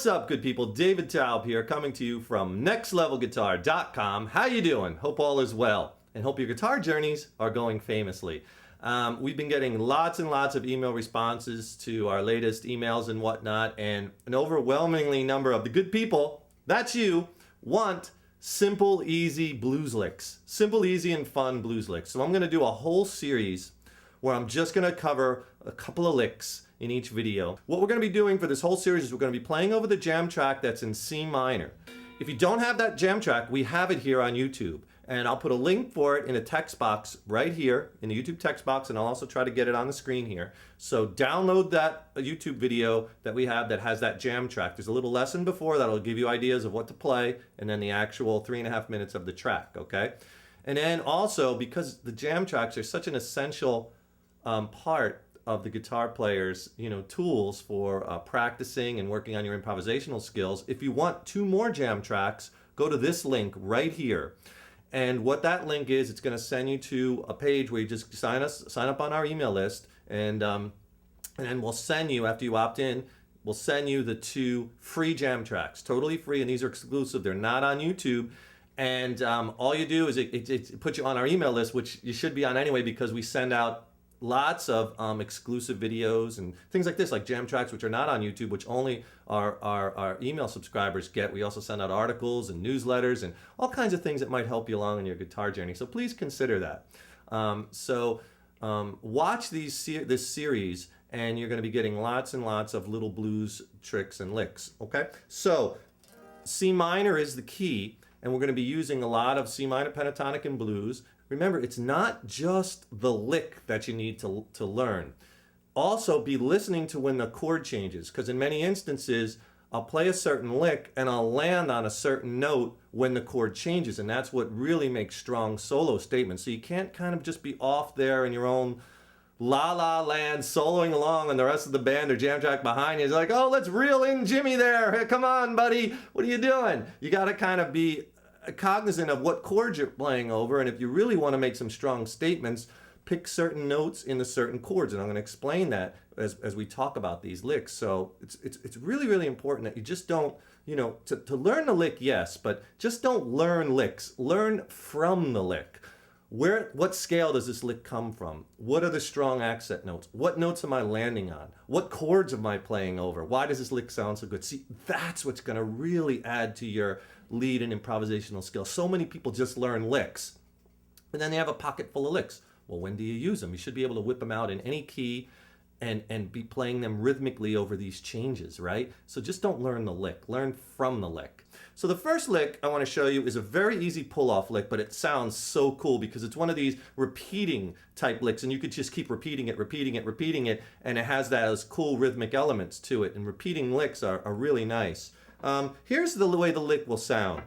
What's up, good people? David Taub here, coming to you from nextlevelguitar.com. How you doing? Hope all is well, and hope your guitar journeys are going famously. We've been getting lots and lots of email responses to our latest emails and whatnot, and an overwhelmingly number of the good people, that's you, want simple, easy blues licks. Simple, easy, and fun blues licks. So I'm going to do a whole series where I'm just going to cover a couple of licks in each video. What we're going to be doing for this whole series is we're going to be playing over the jam track that's in C minor. If you don't have that jam track, we have it here on YouTube. And I'll put a link for it in a text box right here in the YouTube text box, and I'll also try to get it on the screen here. So download that YouTube video that we have that has that jam track. There's a little lesson before that'll give you ideas of what to play, and then the actual 3.5 minutes of the track, okay? And then also, because the jam tracks are such an essential part of the guitar player's tools for practicing and working on your improvisational skills, if you want 2 more jam tracks, go to this link right here. And what that link is, it's going to send you to a page where you just sign up on our email list, and then we'll send you, after you opt in, we'll send you the 2 free jam tracks, totally free, and these are exclusive. They're not on YouTube. And all you do is it puts you on our email list, which you should be on anyway, because we send out lots of exclusive videos and things like this, like jam tracks, which are not on YouTube, which only our email subscribers get. We also send out articles and newsletters and all kinds of things that might help you along in your guitar journey. So please consider that. Watch this series, and you're going to be getting lots and lots of little blues tricks and licks. Okay, so C minor is the key, and we're going to be using a lot of C minor pentatonic and blues. Remember, it's not just the lick that you need to learn. Also, be listening to when the chord changes, because in many instances, I'll play a certain lick and I'll land on a certain note when the chord changes, and that's what really makes strong solo statements. So you can't kind of just be off there in your own la-la land, soloing along, and the rest of the band or jam track behind you is like, oh, let's reel in Jimmy there. Hey, come on, buddy. What are you doing? You got to kind of be cognizant of what chords you're playing over, and if you really want to make some strong statements, pick certain notes in the certain chords, and I'm going to explain that as we talk about these licks. So it's really, really important that you just don't, to learn the lick, yes, but just don't learn licks. Learn from the lick. What scale does this lick come from? What are the strong accent notes? What notes am I landing on? What chords am I playing over? Why does this lick sound so good? See, that's what's going to really add to your lead and improvisational skills. So many people just learn licks, and then they have a pocket full of licks. Well, when do you use them? You should be able to whip them out in any key and be playing them rhythmically over these changes, right? So just don't learn the lick. Learn from the lick. So the first lick I want to show you is a very easy pull-off lick, but it sounds so cool because it's one of these repeating type licks, and you could just keep repeating it, and it has those cool rhythmic elements to it, and repeating licks are really nice. Here's the way the lick will sound.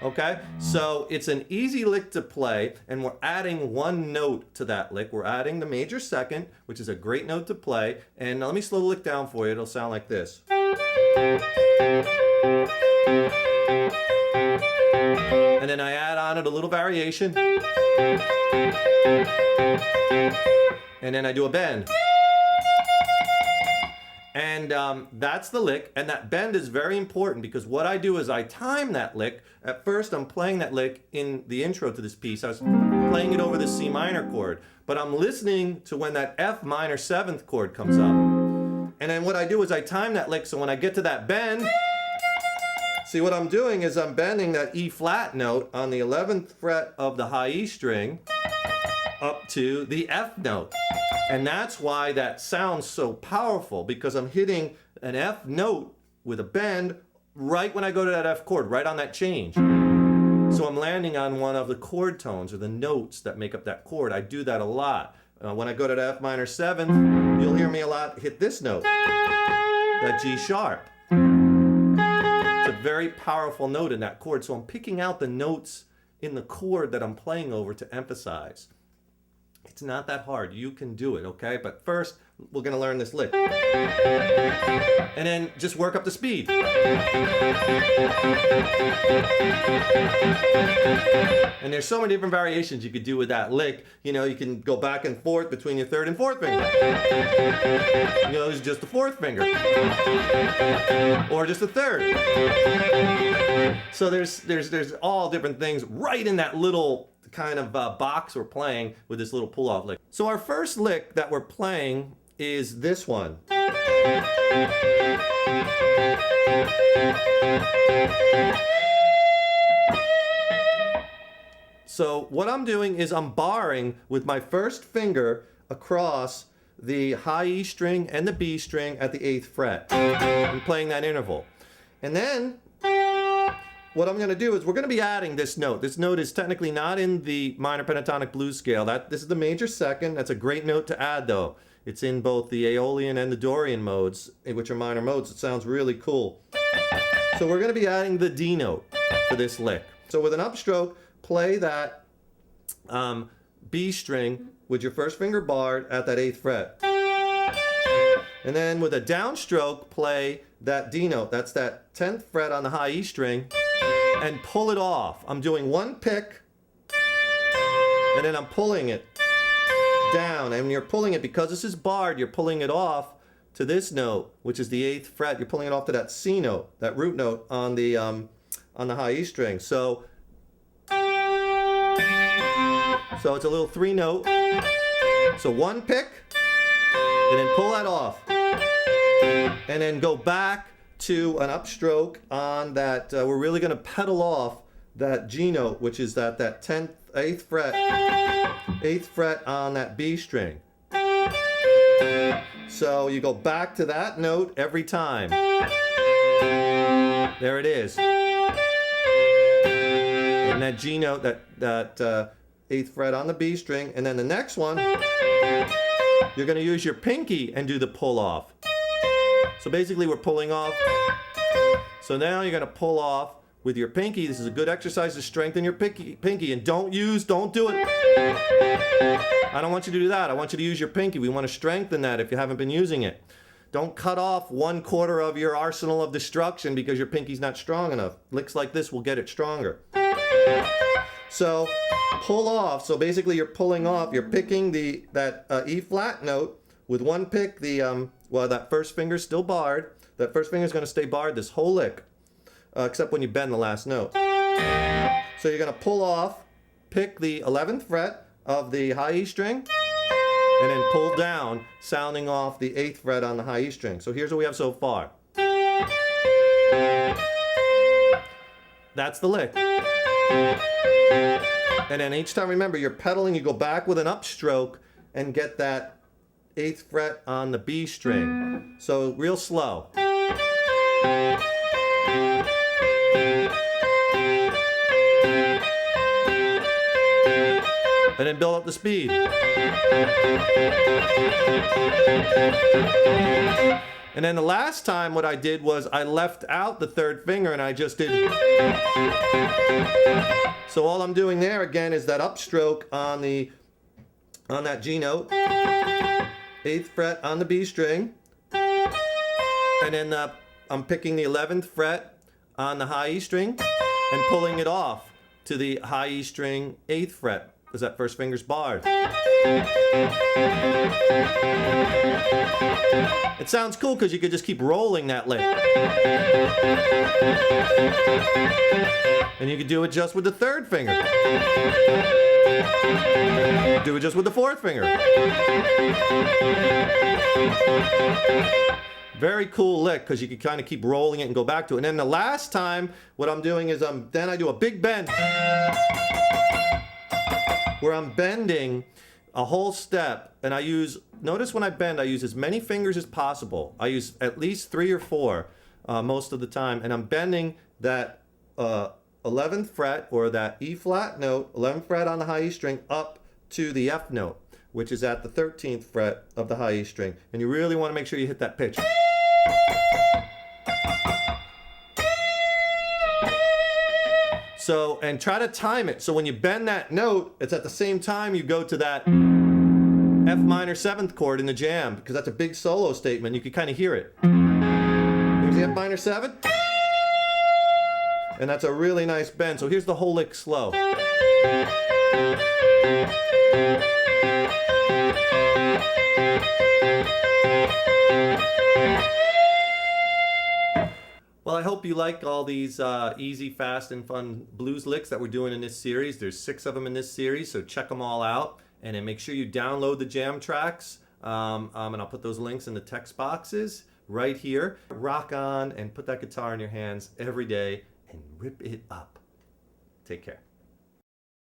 Okay, so it's an easy lick to play, and we're adding 1 note to that lick. We're adding the major second, which is a great note to play, and let me slow the lick down for you. It'll sound like this. And then I add on it a little variation, and then I do a bend. And that's the lick, and that bend is very important because what I do is I time that lick. At first I'm playing that lick in the intro to this piece. I was playing it over the C minor chord, but I'm listening to when that F minor 7th chord comes up. And then what I do is I time that lick, so when I get to that bend, see what I'm doing is I'm bending that E flat note on the 11th fret of the high E string up to the F note. And that's why that sounds so powerful, because I'm hitting an F note with a bend right when I go to that F chord, right on that change. So I'm landing on one of the chord tones or the notes that make up that chord. I do that a lot. When I go to the F minor 7th, you'll hear me a lot hit this note, that G sharp. It's a very powerful note in that chord. So I'm picking out the notes in the chord that I'm playing over to emphasize. It's not that hard. You can do it, okay? But first, we're going to learn this lick. And then just work up the speed. And there's so many different variations you could do with that lick. You know, you can go back and forth between your third and fourth finger. You know, it's just the fourth finger. Or just the third. So there's all different things right in that little kind of box we're playing with this little pull-off lick. So our first lick that we're playing is this one. So what I'm doing is I'm barring with my first finger across the high E string and the B string at the 8th fret. I'm playing that interval. And then what I'm going to do is we're going to be adding this note. This note is technically not in the minor pentatonic blues scale. This is the major second. That's a great note to add though. It's in both the Aeolian and the Dorian modes, which are minor modes. It sounds really cool. So we're going to be adding the D note for this lick. So with an upstroke, play that B string with your first finger barred at that 8th fret. And then with a downstroke, play that D note. That's that 10th fret on the high E string. And pull it off. I'm doing one pick, and then I'm pulling it down. And you're pulling it, because this is barred, you're pulling it off to this note, which is the 8th fret. You're pulling it off to that C note, that root note on the high E string. So it's a little 3 note. So one pick, and then pull that off. And then go back to an upstroke on that. We're really going to pedal off that G note, which is that 8th fret on that B string. So you go back to that note every time. There it is. And that G note, that 8th fret on the B string, and then the next one, you're going to use your pinky and do the pull off. So basically we're pulling off. So now you're going to pull off with your pinky. This is a good exercise to strengthen your pinky. And don't do it. I don't want you to do that. I want you to use your pinky. We want to strengthen that if you haven't been using it. Don't cut off 1/4 of your arsenal of destruction because your pinky's not strong enough. Licks like this will get it stronger. So pull off. So basically you're pulling off. You're picking that E flat note with one pick. That first finger's still barred. That first finger's going to stay barred this whole lick, except when you bend the last note. So you're going to pull off, pick the 11th fret of the high E string, and then pull down, sounding off the 8th fret on the high E string. So here's what we have so far. That's the lick. And then each time, remember, you're pedaling, you go back with an upstroke and get that 8th fret on the B string. So real slow. And then build up the speed. And then the last time what I did was I left out the 3rd finger and I just did. So all I'm doing there again is that upstroke on that G note, 8th fret on the B string, and then I'm picking the 11th fret on the high E string and pulling it off to the high E string 8th fret, because that first finger's barred. It sounds cool because you could just keep rolling that lick. And you could do it just with the 3rd finger. Do it just with the 4th finger. Very cool lick because you can kind of keep rolling it and go back to it. And then the last time, what I'm doing is then I do a big bend where I'm bending a whole step, and notice when I bend, I use as many fingers as possible. I use at least 3 or 4 most of the time, and I'm bending that 11th fret, or that E flat note, 11th fret on the high E string, up to the F note, which is at the 13th fret of the high E string. And you really want to make sure you hit that pitch. So, and try to time it. So when you bend that note, it's at the same time you go to that F minor 7th chord in the jam, because that's a big solo statement. You can kind of hear it. Here's the F minor 7. And that's a really nice bend. So here's the whole lick slow. Well, I hope you like all these easy, fast, and fun blues licks that we're doing in this series. There's 6 of them in this series, so check them all out. And then make sure you download the jam tracks. And I'll put those links in the text boxes right here. Rock on and put that guitar in your hands every day and rip it up. Take care.